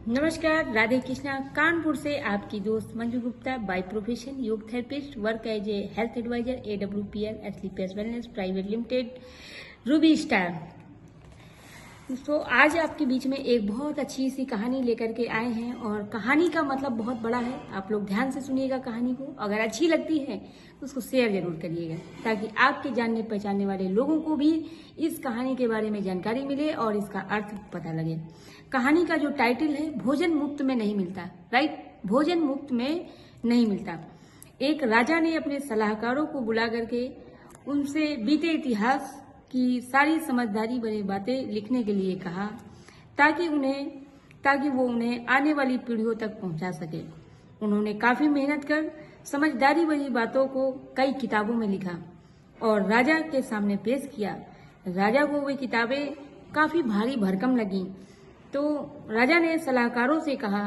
नमस्कार, राधे कृष्णा। कानपुर से आपकी दोस्त Manju Gupta, by profession yoga therapist, work as a health advisor, AWPL, Asclepius wellness private limited, ruby star. तो आज आपके बीच में एक बहुत अच्छी सी कहानी लेकर के आए हैं और कहानी का मतलब बहुत बड़ा है। आप लोग ध्यान से सुनिएगा कहानी को। अगर अच्छी लगती है तो उसको शेयर जरूर करिएगा ताकि आपके जानने पहचानने वाले लोगों को भी इस कहानी के बारे में जानकारी मिले और इसका अर्थ पता लगे। कहानी का जो टाइटल है, भोजन मुफ्त में नहीं मिलता। राइट, भोजन मुफ्त में नहीं मिलता। एक राजा ने अपने सलाहकारों को बुला करके उनसे बीते इतिहास की सारी समझदारी भरी बातें लिखने के लिए कहा ताकि वो उन्हें आने वाली पीढ़ियों तक पहुंचा सके। उन्होंने काफी मेहनत कर समझदारी भरी बातों को कई किताबों में लिखा और राजा के सामने पेश किया। राजा को वे किताबें काफी भारी भरकम लगी, तो राजा ने सलाहकारों से कहा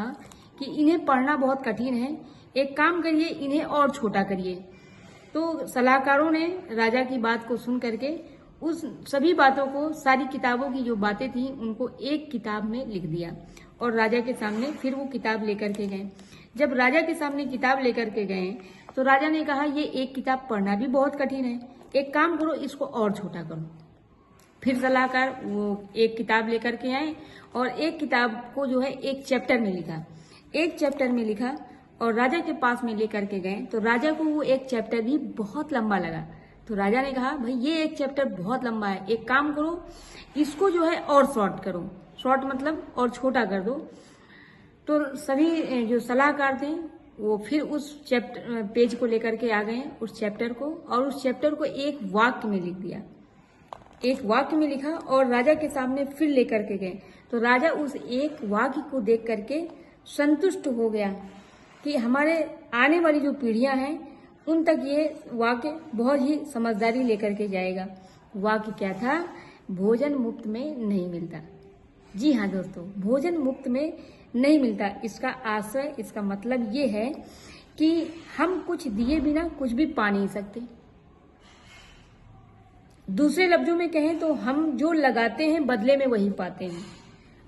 कि इन्हें पढ़ना बहुत कठिन है, एक काम करिए, इन्हें और छोटा करिए। तो सलाहकारों ने राजा की बात को सुन करके उस सभी बातों को, सारी किताबों की जो बातें थी उनको एक किताब में लिख दिया और राजा के सामने फिर वो किताब लेकर के गए। जब राजा के सामने किताब लेकर के गए तो राजा ने कहा, ये एक किताब पढ़ना भी बहुत कठिन है, एक काम करो, इसको और छोटा करो। फिर सलाहकार वो एक किताब लेकर के आए और एक किताब को जो है एक चैप्टर में लिखा और राजा के पास में लेकर के गए। तो राजा को वो एक चैप्टर भी बहुत लंबा लगा। तो राजा ने कहा, भाई ये एक चैप्टर बहुत लंबा है, एक काम करो, इसको जो है और शॉर्ट करो। शॉर्ट मतलब और छोटा कर दो। तो सभी जो सलाहकार थे वो फिर उस चैप्टर पेज को लेकर के आ गए, उस चैप्टर को, और उस चैप्टर को एक वाक्य में लिख दिया, एक वाक्य में लिखा और राजा के सामने फिर लेकर के गए। तो राजा उस एक वाक्य को देख करके संतुष्ट हो गया कि हमारे आने वाली जो पीढ़ियां हैं उन तक ये वाक्य बहुत ही समझदारी लेकर के जाएगा। वाक्य क्या था? भोजन मुफ्त में नहीं मिलता। जी हाँ दोस्तों, भोजन मुफ्त में नहीं मिलता। इसका आशय, इसका मतलब ये है कि हम कुछ दिए बिना कुछ भी पा नहीं सकते। दूसरे लफ्जों में कहें तो हम जो लगाते हैं बदले में वही पाते हैं।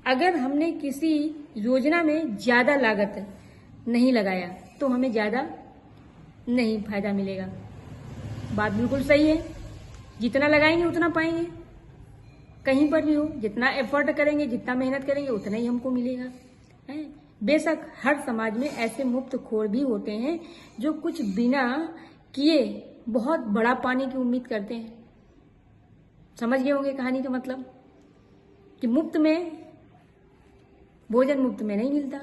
अगर हमने किसी योजना में ज्यादा लागत नहीं लगाया तो हमें ज्यादा नहीं फायदा मिलेगा। बात बिल्कुल सही है, जितना लगाएंगे उतना पाएंगे। कहीं पर भी हो, जितना एफर्ट करेंगे, जितना मेहनत करेंगे, उतना ही हमको मिलेगा। है बेशक हर समाज में ऐसे मुफ्त खोर भी होते हैं जो कुछ बिना किए बहुत बड़ा पाने की उम्मीद करते हैं। समझ गए होंगे कहानी का मतलब कि मुफ्त में, भोजन मुफ्त में नहीं मिलता।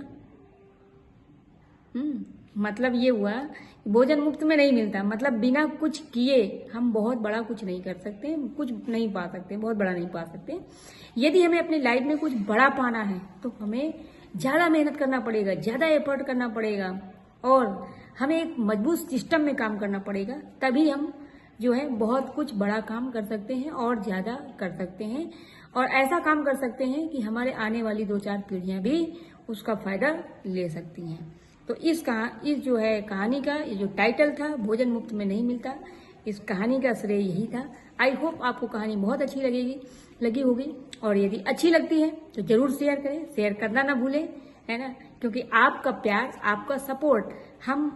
मतलब ये हुआ, भोजन मुफ्त में नहीं मिलता मतलब बिना कुछ किए हम बहुत बड़ा कुछ नहीं कर सकते, कुछ नहीं पा सकते, बहुत बड़ा नहीं पा सकते। यदि हमें अपनी लाइफ में कुछ बड़ा पाना है तो हमें ज्यादा मेहनत करना पड़ेगा, ज्यादा एफर्ट करना पड़ेगा और हमें एक मजबूत सिस्टम में काम करना पड़ेगा। तभी हम जो है बहुत कुछ बड़ा काम कर सकते हैं और ज्यादा कर सकते हैं और ऐसा काम कर सकते हैं कि हमारे आने वाली 2-4 पीढ़ियां भी उसका फायदा ले सकती हैं। तो इस जो है कहानी का ये जो टाइटल था, भोजन मुफ्त में नहीं मिलता, इस कहानी का श्रेय यही था। आई होप आपको कहानी बहुत अच्छी लगी होगी और यदि अच्छी लगती है तो जरूर शेयर करें, शेयर करना ना भूलें, है ना, क्योंकि आपका प्यार, आपका सपोर्ट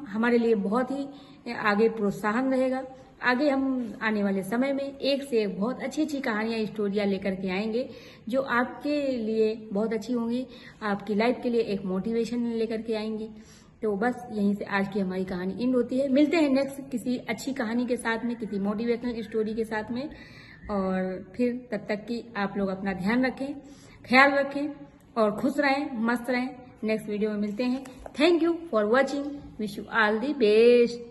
हमारे लिए बहुत ही आगे प्रोत्साहन रहेगा। आगे हम आने वाले समय में एक से एक बहुत अच्छी अच्छी कहानियां, स्टोरियां लेकर के आएंगे जो आपके लिए बहुत अच्छी होंगी, आपकी लाइफ के लिए एक मोटिवेशन लेकर के आएंगी। तो बस यहीं से आज की हमारी कहानी एंड होती है। मिलते हैं नेक्स्ट किसी अच्छी कहानी के साथ में, किसी मोटिवेशनल स्टोरी के साथ में, और फिर तब तक कि आप लोग अपना ध्यान रखें, ख्याल रखें और खुश रहें, मस्त रहें। नेक्स्ट वीडियो में मिलते हैं। Thank you for watching, wish you all the best.